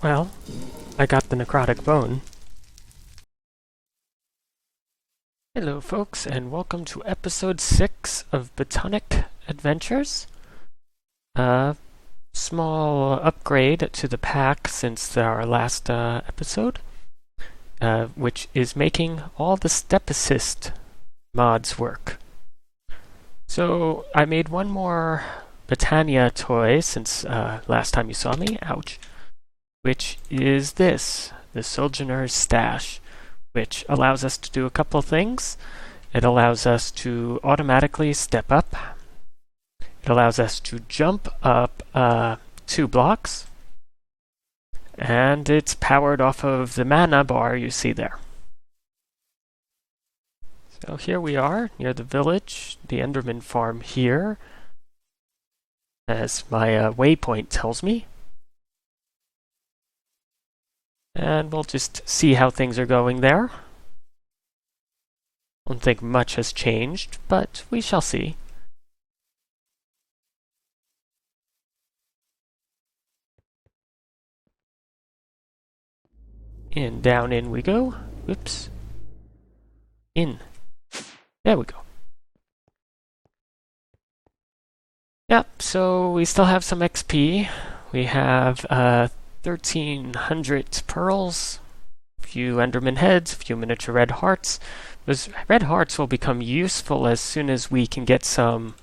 Well, I got the necrotic bone. Hello folks, and welcome to episode 6 of Botanic Adventures. A small upgrade to the pack since our last episode, which is making all the step assist mods work. So I made one more Botania toy since last time you saw me, ouch, which is this, the Sojourner's Stash, which allows us to do a couple of things. It allows us to automatically step up. It allows us to jump up 2 blocks. And it's powered off of the mana bar you see there. So here we are, near the village, the Enderman farm here, as my waypoint tells me. And we'll just see how things are going there. I don't think much has changed, but we shall see. And down in we go. Whoops. In. There we go. Yep, so we still have some XP. We have 1,300 pearls, a few Enderman heads, a few miniature red hearts. Those red hearts will become useful as soon as we can get some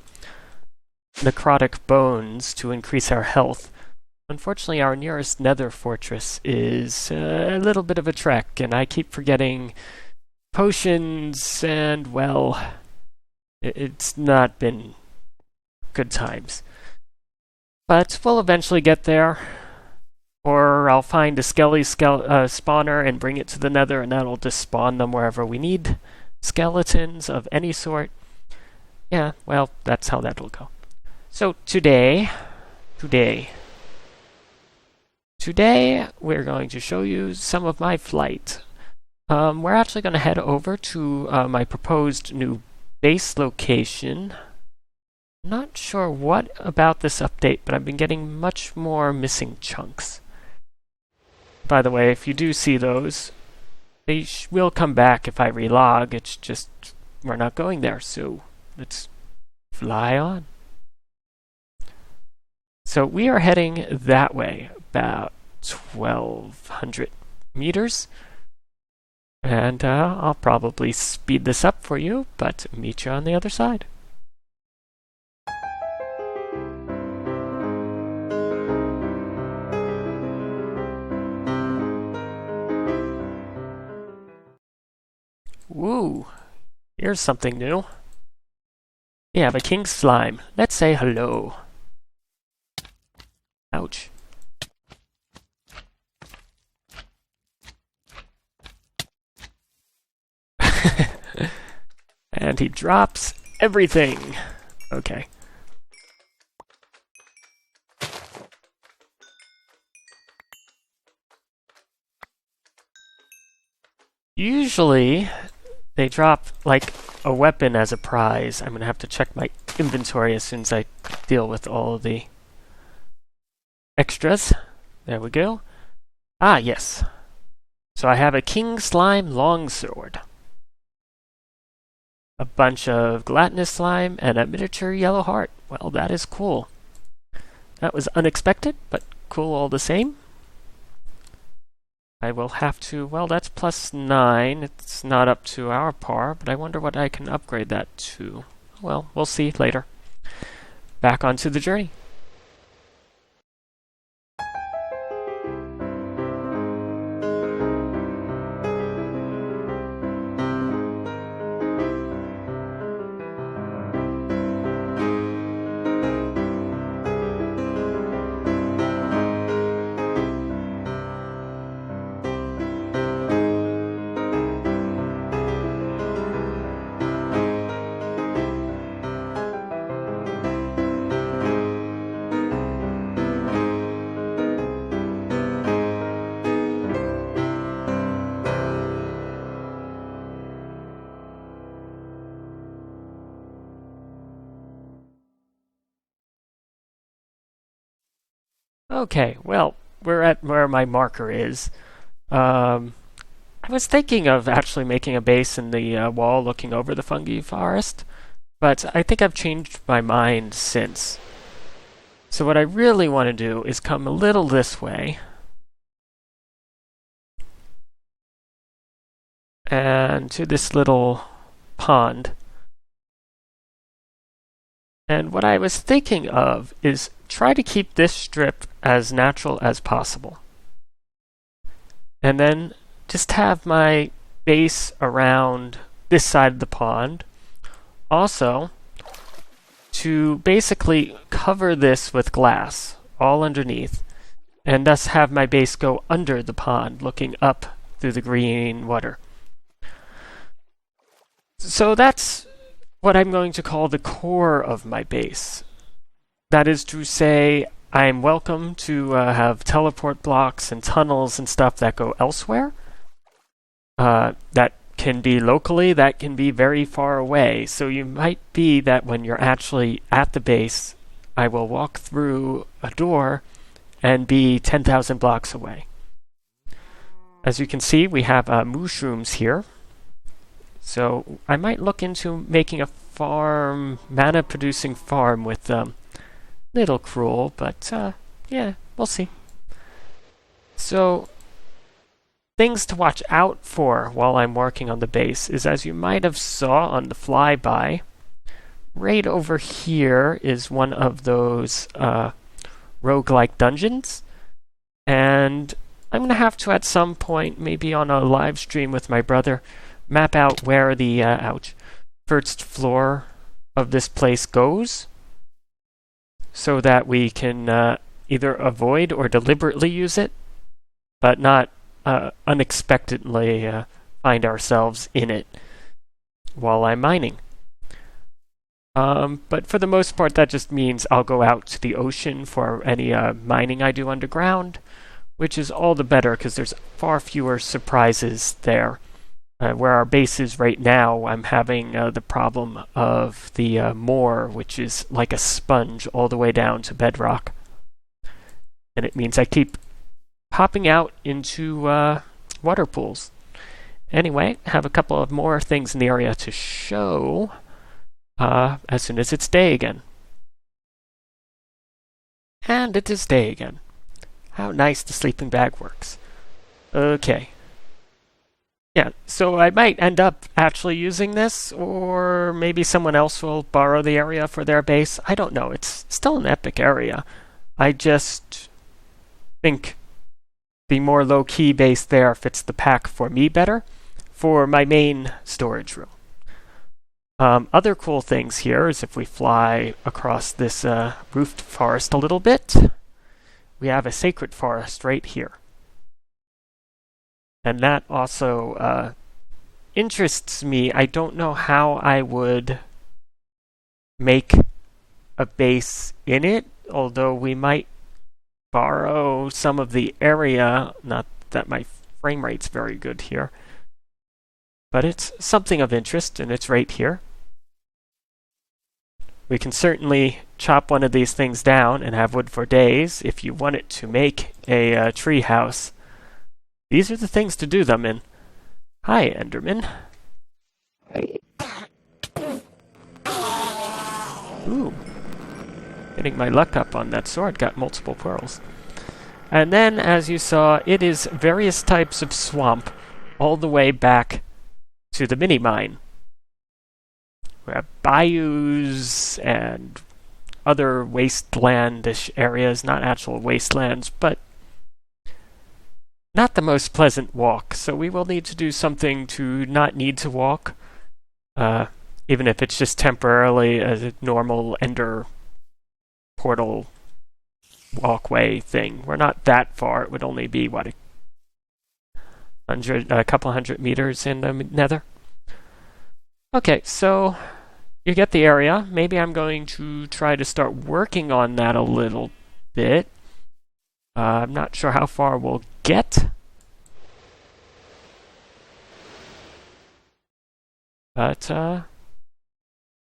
necrotic bones to increase our health. Unfortunately, our nearest nether fortress is a little bit of a trek, and I keep forgetting potions, and, well, it's not been good times. But we'll eventually get there. Or I'll find a skelly spawner and bring it to the nether, and that'll just spawn them wherever we need skeletons of any sort. Yeah, well, that's how that'll go. So today, we're going to show you some of my flight. We're actually going to head over to my proposed new base location. Not sure what about this update, but I've been getting much more missing chunks. By the way, if you do see those, they will come back if I relog. It's just, we're not going there, so let's fly on. So we are heading that way, about 1,200 meters. And I'll probably speed this up for you, but meet you on the other side. Woo! Here's something new. We have a king slime. Let's say hello. Ouch. And he drops everything. Okay. Usually, they drop, like, a weapon as a prize. I'm going to have to check my inventory as soon as I deal with all of the extras. There we go. Ah, yes. So I have a King Slime Longsword, a bunch of Gelatinous Slime, and a miniature yellow heart. Well, that is cool. That was unexpected, but cool all the same. I will have to, well, that's +9. It's not up to our par, but I wonder what I can upgrade that to. Well, we'll see later. Back onto the journey. Okay, well, we're at where my marker is. I was thinking of actually making a base in the wall looking over the Fungi Forest, but I think I've changed my mind since. So what I really want to do is come a little this way, and to this little pond. And what I was thinking of is try to keep this strip as natural as possible. And then just have my base around this side of the pond. Also, to basically cover this with glass all underneath, and thus have my base go under the pond, looking up through the green water. So that's what I'm going to call the core of my base. That is to say, I'm welcome to have teleport blocks and tunnels and stuff that go elsewhere. That can be locally, that can be very far away. So you might be that when you're actually at the base, I will walk through a door and be 10,000 blocks away. As you can see, we have mushrooms here. So I might look into making a farm, mana-producing farm with little cruel, but yeah, we'll see. So things to watch out for while I'm working on the base is, as you might have saw on the flyby, right over here is one of those roguelike dungeons, and I'm going to have to at some point, maybe on a live stream with my brother, map out where the first floor of this place goes, so that we can either avoid or deliberately use it, but not unexpectedly find ourselves in it while I'm mining. But for the most part, that just means I'll go out to the ocean for any mining I do underground, which is all the better because there's far fewer surprises there. Where our base is right now, I'm having the problem of the moor, which is like a sponge all the way down to bedrock. And it means I keep popping out into water pools. Anyway, have a couple of more things in the area to show as soon as it's day again. And it is day again. How nice the sleeping bag works. Okay. Yeah, so I might end up actually using this, or maybe someone else will borrow the area for their base. I don't know. It's still an epic area. I just think the more low-key base there fits the pack for me better for my main storage room. Other cool things here is if we fly across this roofed forest a little bit, we have a sacred forest right here. And that also interests me. I don't know how I would make a base in it, although we might borrow some of the area. Not that my frame rate's very good here. But it's something of interest, and it's right here. We can certainly chop one of these things down and have wood for days if you want it to make a tree house. These are the things to do them in. Hi, Enderman. Ooh. Getting my luck up on that sword, got multiple pearls. And then, as you saw, it is various types of swamp all the way back to the mini-mine. We have bayous and other wastelandish areas, not actual wastelands, but not the most pleasant walk, so we will need to do something to not need to walk, even if it's just temporarily a normal ender portal walkway thing. We're not that far. It would only be, what, a couple hundred meters in the nether? Okay, so you get the area. Maybe I'm going to try to start working on that a little bit. I'm not sure how far we'll get. But,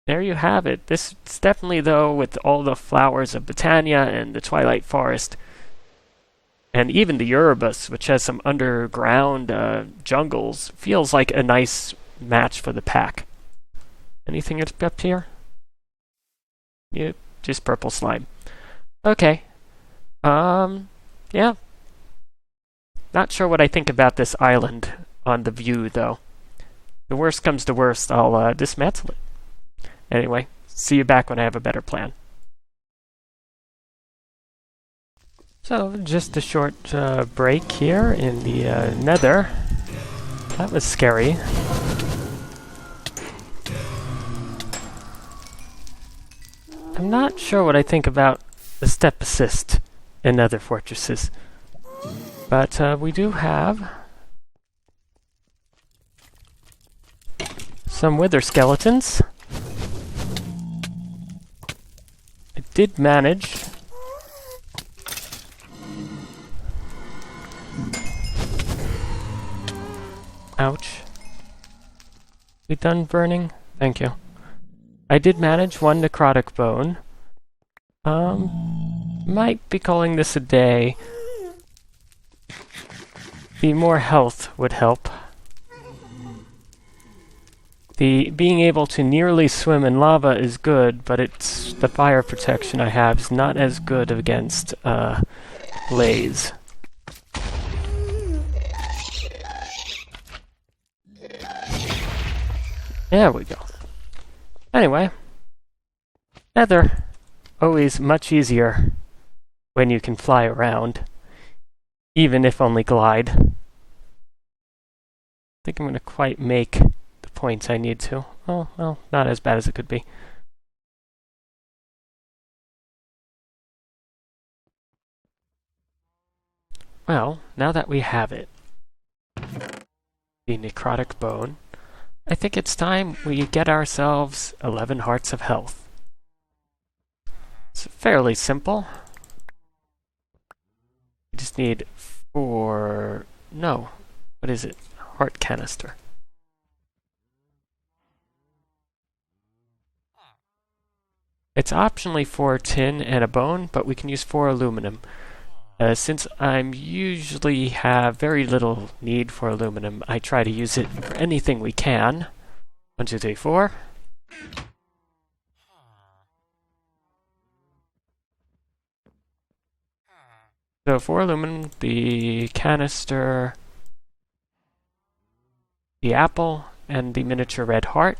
there you have it. This is definitely, though, with all the flowers of Botania and the Twilight Forest, And even the Urubus, which has some underground jungles, feels like a nice match for the pack. Anything up here? Yep, just purple slime. Okay. Yeah. Not sure what I think about this island on the view, though. The worst comes to worst, I'll dismantle it. Anyway, see you back when I have a better plan. So, just a short break here in the nether. That was scary. I'm not sure what I think about the step assist in nether fortresses. But we do have some wither skeletons. I did manage ouch. We done burning? Thank you. I did manage one necrotic bone. Might be calling this a day. The more health would help. The being able to nearly swim in lava is good, but it's the fire protection I have is not as good against blaze. There we go. Anyway, nether, always much easier when you can fly around, even if only glide. I think I'm going to quite make the points I need to. Oh, well, not as bad as it could be. Well, now that we have it, the necrotic bone, I think it's time we get ourselves 11 hearts of health. It's fairly simple. We just need 4... no, what is it? Heart canister. It's optionally 4 tin and a bone, but we can use 4 aluminum. Since I'm usually have very little need for aluminum, I try to use it for anything we can. 1, 2, 3, 4. So 4 aluminum, the canister, the apple, and the miniature red heart.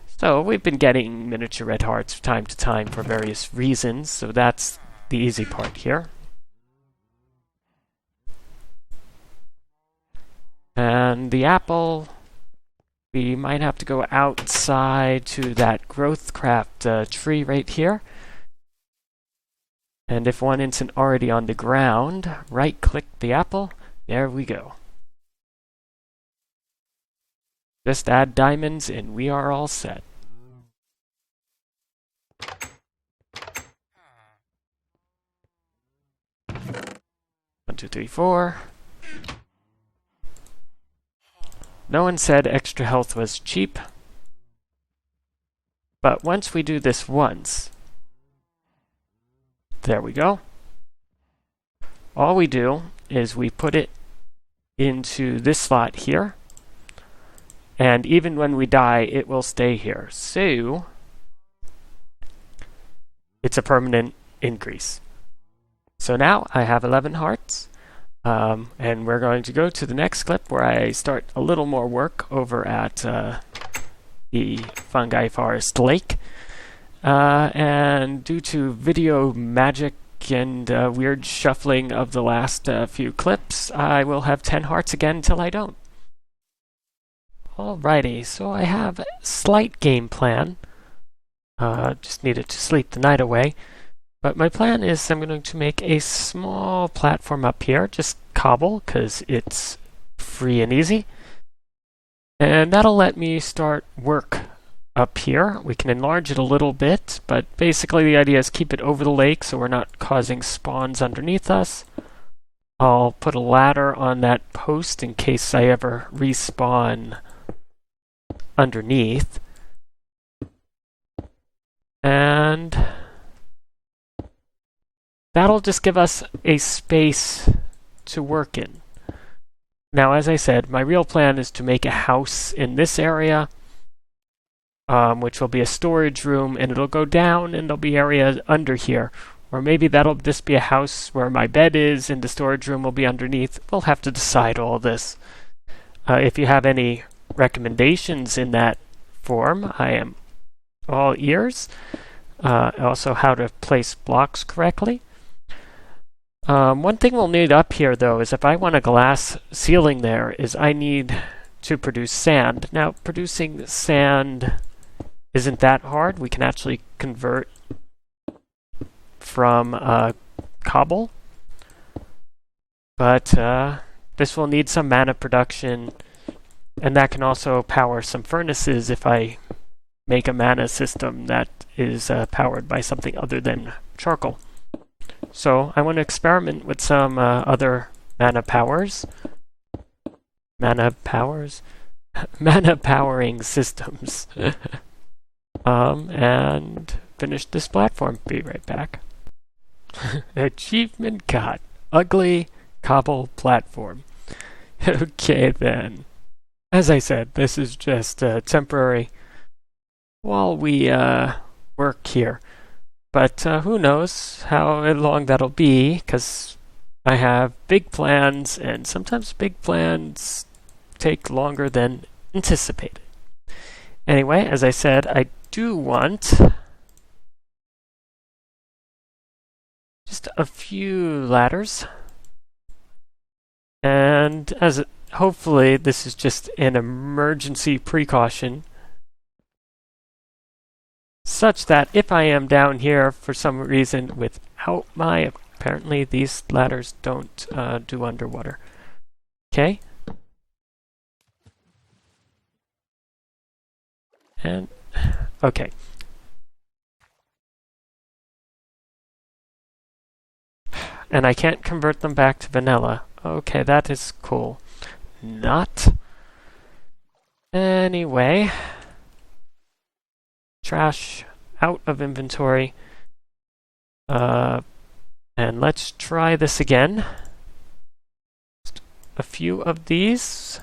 So we've been getting miniature red hearts from time to time for various reasons, so that's the easy part here. And the apple, we might have to go outside to that growth craft tree right here. And if one isn't already on the ground, right-click the apple. There we go. Just add diamonds and we are all set. One, two, three, 4. No one said extra health was cheap. But once we do this once, there we go. All we do is we put it into this slot here. And even when we die, it will stay here. So, it's a permanent increase. So now I have 11 hearts. And we're going to go to the next clip where I start a little more work over at the Fungi Forest Lake. And due to video magic and weird shuffling of the last few clips, I will have 10 hearts again until I don't. Alrighty, so I have a slight game plan. Just needed to sleep the night away. But my plan is I'm going to make a small platform up here, just cobble, because it's free and easy. And that'll let me start work up here. We can enlarge it a little bit, but basically the idea is keep it over the lake so we're not causing spawns underneath us. I'll put a ladder on that post in case I ever respawn underneath. And that'll just give us a space to work in. Now, as I said, my real plan is to make a house in this area, which will be a storage room, and it'll go down, and there'll be areas under here. Or maybe that'll just be a house where my bed is, and the storage room will be underneath. We'll have to decide all this. If you have any recommendations in that form, I am all ears. Also, how to place blocks correctly. One thing we'll need up here, though, is if I want a glass ceiling there, is I need to produce sand. Now, producing sand isn't that hard. We can actually convert from cobble. But this will need some mana production, and that can also power some furnaces if I make a mana system that is powered by something other than charcoal. So I want to experiment with some other mana powers. Mana powering systems. And finish this platform. Be right back. Achievement got. Ugly cobble platform. Okay then. As I said, this is just temporary while we work here. But who knows how long that'll be, because I have big plans, and sometimes big plans take longer than anticipated. Anyway, as I said, I do want just a few ladders. And hopefully this is just an emergency precaution, such that if I am down here for some reason without my... Apparently these ladders don't do underwater. Okay. And... okay. And I can't convert them back to vanilla. Okay, that is cool. Not. Anyway. Trash out of inventory. And let's try this again. Just a few of these.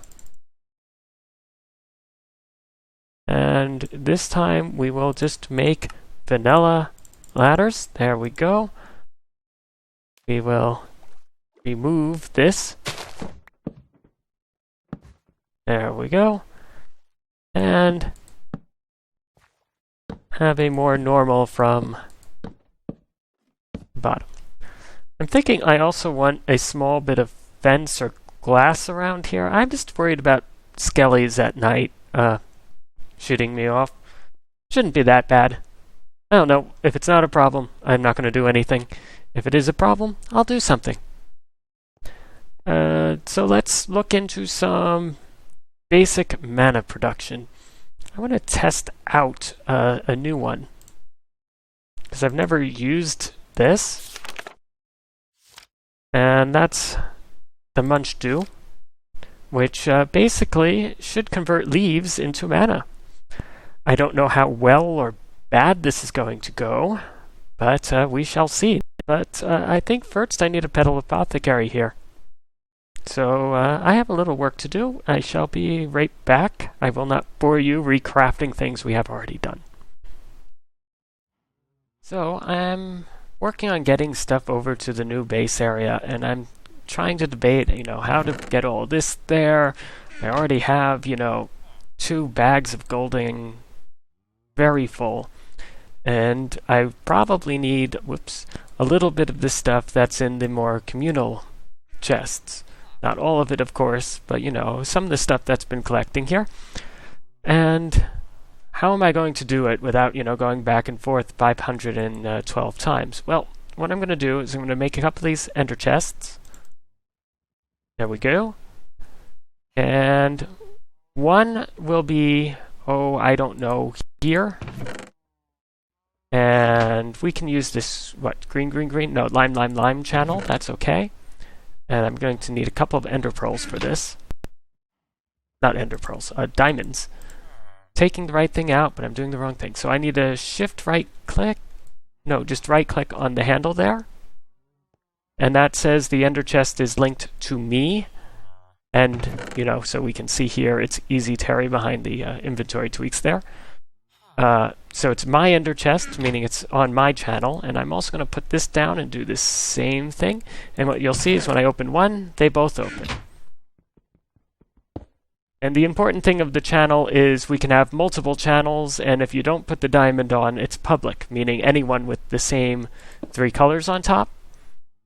And this time we will just make vanilla ladders. There we go. We will remove this. There we go. And have a more normal from bottom. I'm thinking I also want a small bit of fence or glass around here. I'm just worried about skellies at night shooting me off. Shouldn't be that bad. I don't know. If it's not a problem, I'm not going to do anything. If it is a problem, I'll do something. So let's look into some basic mana production. I want to test out a new one, because I've never used this. And that's the Munchdew, which basically should convert leaves into mana. I don't know how well or bad this is going to go, but we shall see. But I think first I need a petal apothecary here. So I have a little work to do. I shall be right back. I will not bore you recrafting things we have already done. So I'm working on getting stuff over to the new base area, and I'm trying to debate, how to get all this there. I already have, 2 bags of golding very full, and I probably need, a little bit of this stuff that's in the more communal chests. Not all of it, of course, but, some of the stuff that's been collecting here. And how am I going to do it without, going back and forth 512 times? Well, what I'm going to do is I'm going to make a couple of these ender chests. There we go. And one will be, I don't know, here. And we can use this, green? No, lime channel. That's okay. And I'm going to need a couple of ender pearls for this. Not ender pearls, diamonds. Taking the right thing out, but I'm doing the wrong thing. So I need to shift right click. No, just right click on the handle there. and that says the ender chest is linked to me. And, so we can see here, it's Easy Terry behind the inventory tweaks there. So it's my ender chest, meaning it's on my channel, and I'm also going to put this down and do the same thing. And what you'll see is when I open one, they both open. And the important thing of the channel is we can have multiple channels, and if you don't put the diamond on, it's public, meaning anyone with the same 3 colors on top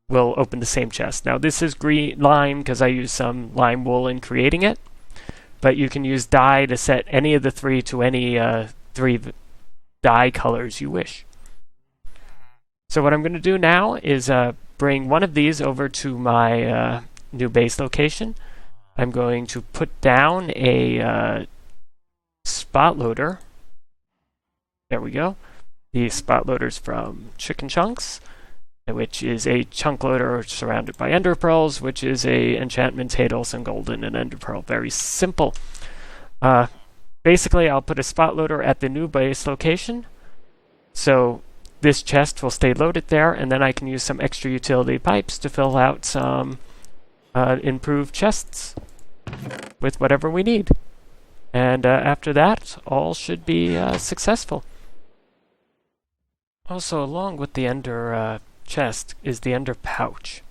will open the same chest. Now this is green lime because I used some lime wool in creating it, but you can use dye to set any of the 3 to any 3 dye colors you wish. So what I'm going to do now is bring one of these over to my new base location. I'm going to put down a spot loader. There we go. The spot loader's from Chicken Chunks, which is a chunk loader surrounded by ender pearls, which is a enchantment, table, some golden, and ender pearl. Very simple. Basically, I'll put a spot loader at the new base location, so this chest will stay loaded there, and then I can use some extra utility pipes to fill out some improved chests with whatever we need. And after that, all should be successful. Also, along with the ender chest is the ender pouch.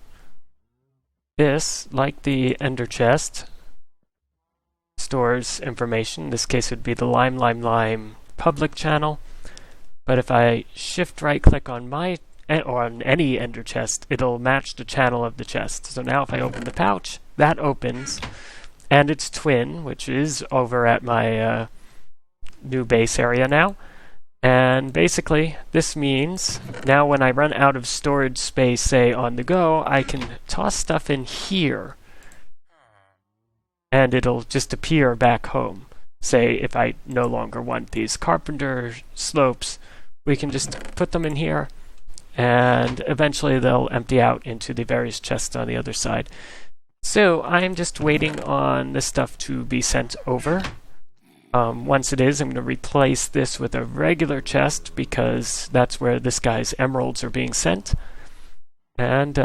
This, like the ender chest, stores information. In this case it would be the lime public channel. But if I shift right click on my or on any ender chest, it'll match the channel of the chest. So now if I open the pouch, that opens, and its twin, which is over at my new base area now. And basically, this means now when I run out of storage space, say on the go, I can toss stuff in here, and it'll just appear back home. Say if I no longer want these carpenter slopes, we can just put them in here, and eventually they'll empty out into the various chests on the other side. So I'm just waiting on this stuff to be sent over. Once it is, I'm going to replace this with a regular chest because that's where this guy's emeralds are being sent. And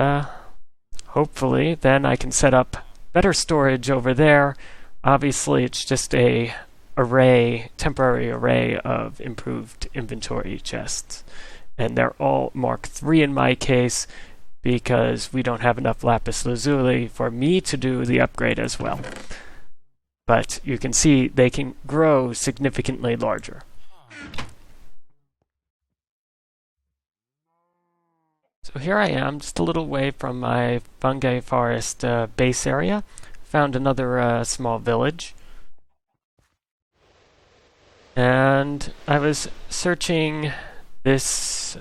hopefully then I can set up better storage over there. Obviously it's just a temporary array of improved inventory chests. And they're all Mark III in my case because we don't have enough lapis lazuli for me to do the upgrade as well. But you can see they can grow significantly larger. So here I am, just a little way from my Fungi Forest base area. Found another small village. And I was searching this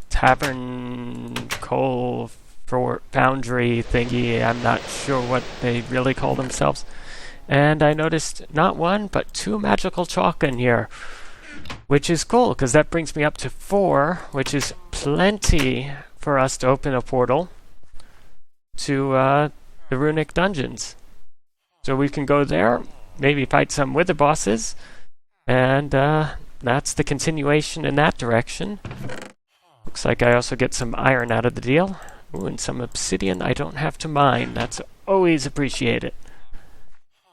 tavern coal foundry thingy. I'm not sure what they really call themselves. And I noticed not one, but 2 magical chalk in here, which is cool, because that brings me up to 4, which is plenty for us to open a portal to the runic dungeons. So we can go there, maybe fight some wither bosses, and that's the continuation in that direction. Looks like I also get some iron out of the deal. Ooh, and some obsidian I don't have to mine. That's always appreciated.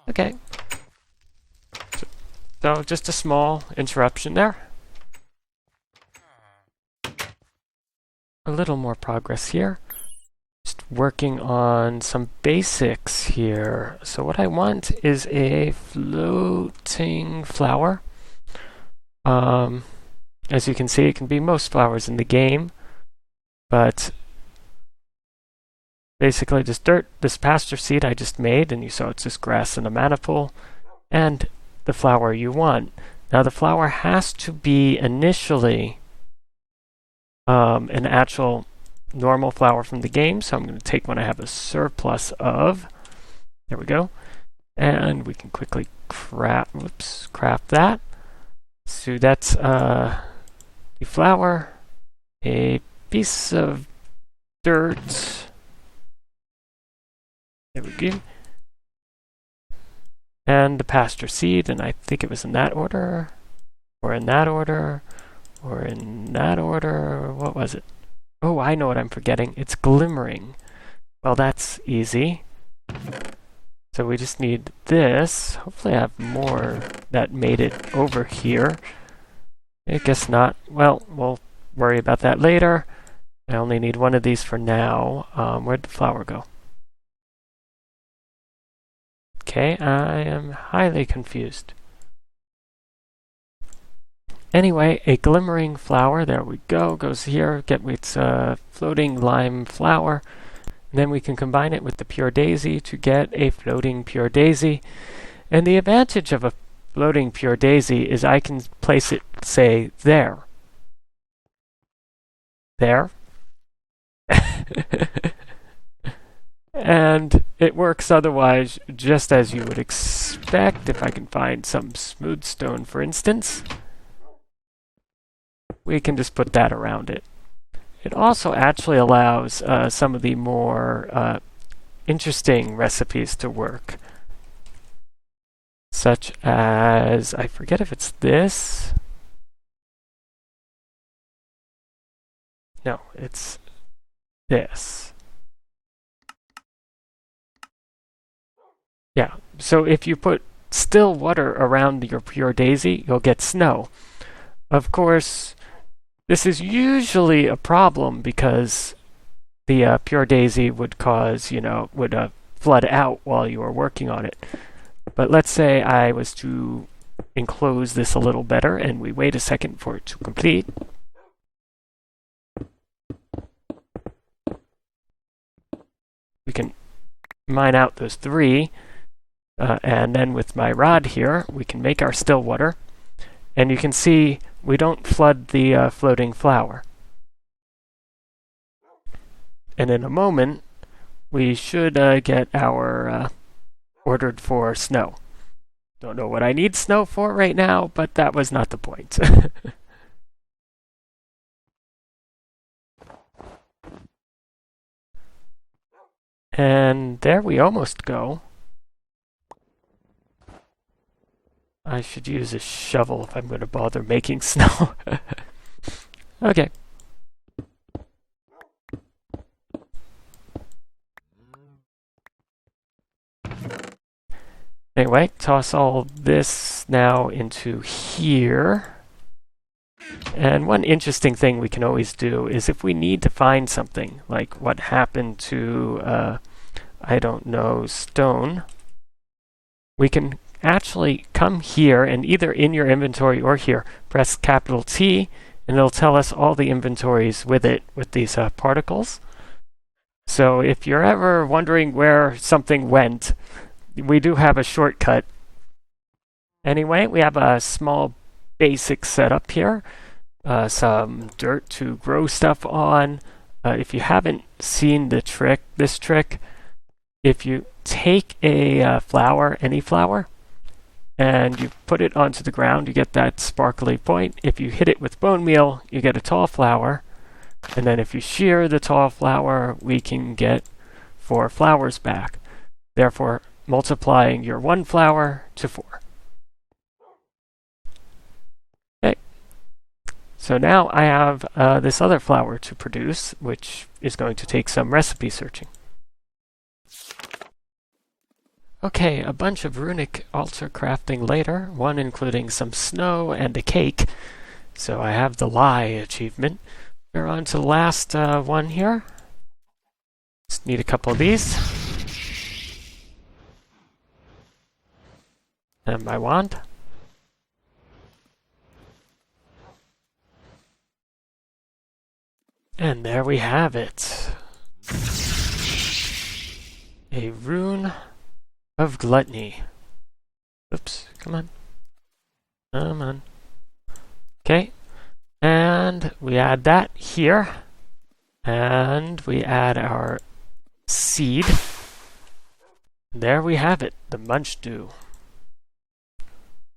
Okay. So just a small interruption there. A little more progress here. Just working on some basics here. So what I want is a floating flower. As you can see, it can be most flowers in the game, but basically just dirt, this pasture seed I just made, and you saw it's just grass in a manifold, and the flower you want. Now the flower has to be initially an actual normal flower from the game, so I'm going to take one I have a surplus of. There we go. And we can quickly craft that. So that's the flower, a piece of dirt. There we go. And the pasture seed, and I think it was in that order, or in that order, or in that order. What was it? Oh, I know what I'm forgetting. It's glimmering. Well, that's easy. So we just need this. Hopefully I have more that made it over here. I guess not. Well, we'll worry about that later. I only need one of these for now. Where'd the flower go? Okay, I am highly confused. Anyway, a glimmering flower, there we go, goes here, get its floating lime flower, and then we can combine it with the pure daisy to get a floating pure daisy. And the advantage of a floating pure daisy is I can place it, say, there. There. And it works otherwise just as you would expect. If I can find some smooth stone, for instance, we can just put that around it. It also actually allows some of the more interesting recipes to work, such as, I forget if it's this. No, it's this. Yeah, so if you put still water around your pure daisy, you'll get snow. Of course, this is usually a problem because the pure daisy would cause, would flood out while you were working on it. But let's say I was to enclose this a little better and we wait a second for it to complete. We can mine out those three. And then with my rod here, we can make our still water. And you can see we don't flood the floating flower. And in a moment, we should get our ordered for snow. Don't know what I need snow for right now, but that was not the point. And there we almost go. I should use a shovel if I'm going to bother making snow. Okay. Anyway, toss all this now into here. And one interesting thing we can always do is if we need to find something, like what happened to, I don't know, stone, we can actually come here and either in your inventory or here, press capital T, and it'll tell us all the inventories with it, with these particles. So if you're ever wondering where something went, we do have a shortcut. Anyway, we have a small basic setup here. Some dirt to grow stuff on. If you haven't seen this trick, if you take a flower, any flower, and you put it onto the ground, you get that sparkly point. If you hit it with bone meal, you get a tall flower. And then if you shear the tall flower, we can get 4 flowers back. Therefore, multiplying your 1 flower to 4. Okay. So now I have this other flower to produce, which is going to take some recipe searching. Okay, a bunch of runic altar crafting later, one including some snow and a cake. So I have the lie achievement. We're on to the last one here. Just need a couple of these. And my wand. And there we have it. A rune of gluttony. Oops, come on. Come on. Okay. And we add that here. And we add our seed. There we have it, the Munchdew.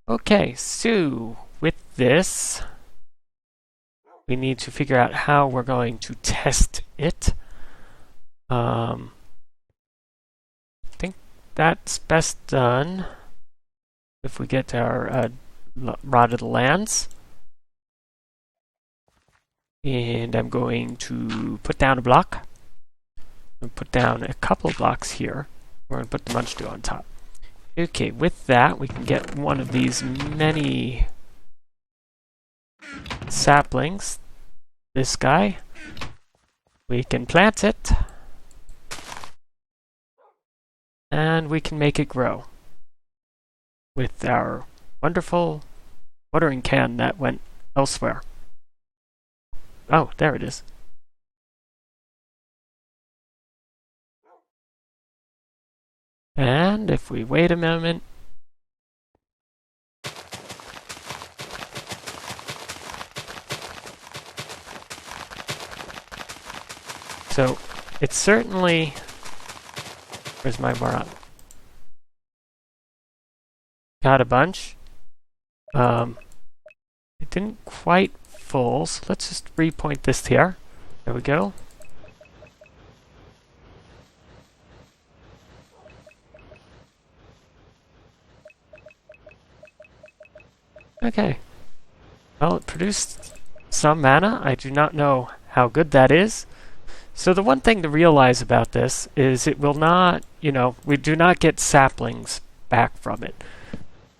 Okay, so with this, we need to figure out how we're going to test it. I think that's best done if we get our Rod of the Lands. And I'm going to put down a block. And put down a couple of blocks here. We're going to put the Munchdew on top. Okay, with that, we can get one of these many saplings. This guy. We can plant it. And we can make it grow. With our wonderful watering can that went elsewhere. Oh, there it is. And if we wait a moment, so it's certainly, where's my moron? Got a bunch. It didn't quite full, so let's just repoint this here. There we go. Okay. Well, it produced some mana. I do not know how good that is. So the one thing to realize about this is it will not, we do not get saplings back from it.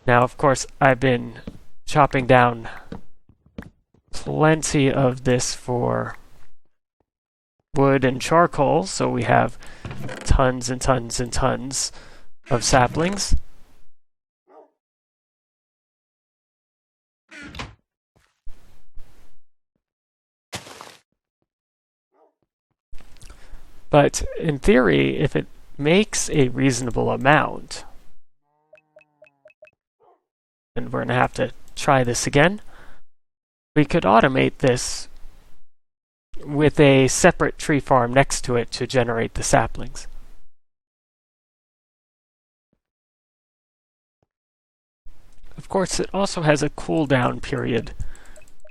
Now, of course, I've been chopping down plenty of this for wood and charcoal, so we have tons and tons and tons of saplings. But in theory, if it makes a reasonable amount, and we're going to have to try this again, we could automate this with a separate tree farm next to it to generate the saplings. Of course, it also has a cooldown period.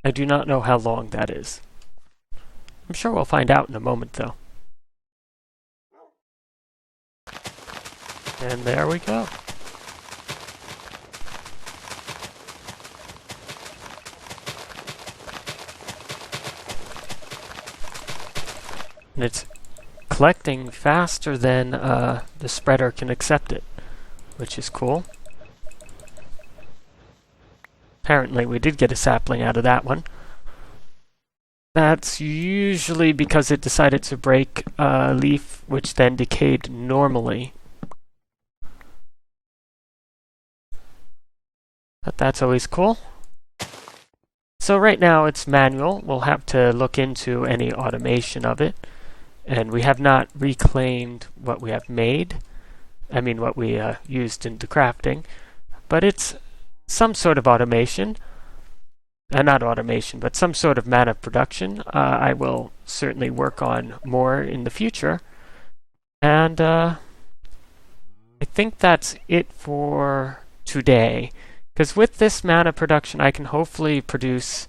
I do not know how long that is. I'm sure we'll find out in a moment, though. And there we go. And it's collecting faster than the spreader can accept it, which is cool. Apparently we did get a sapling out of that one. That's usually because it decided to break a leaf, which then decayed normally. But that's always cool. So right now it's manual. We'll have to look into any automation of it. And we have not reclaimed what we have made. I mean what we used in the crafting. But it's some sort of automation. Not automation, but some sort of mana production. I will certainly work on more in the future. And I think that's it for today. Because with this mana production, I can hopefully produce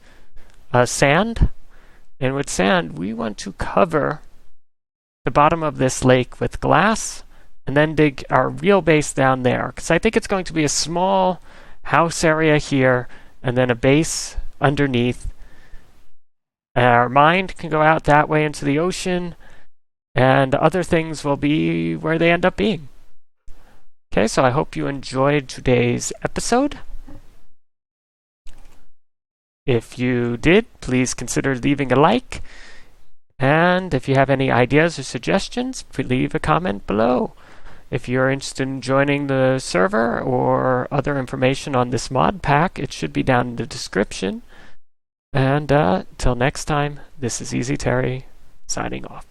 sand. And with sand, we want to cover the bottom of this lake with glass and then dig our real base down there. Because I think it's going to be a small house area here and then a base underneath. Our mine can go out that way into the ocean, and other things will be where they end up being. Okay, so I hope you enjoyed today's episode. If you did, please consider leaving a like. And if you have any ideas or suggestions, please leave a comment below. If you're interested in joining the server or other information on this mod pack, it should be down in the description. And till next time, this is Easy Terry, signing off.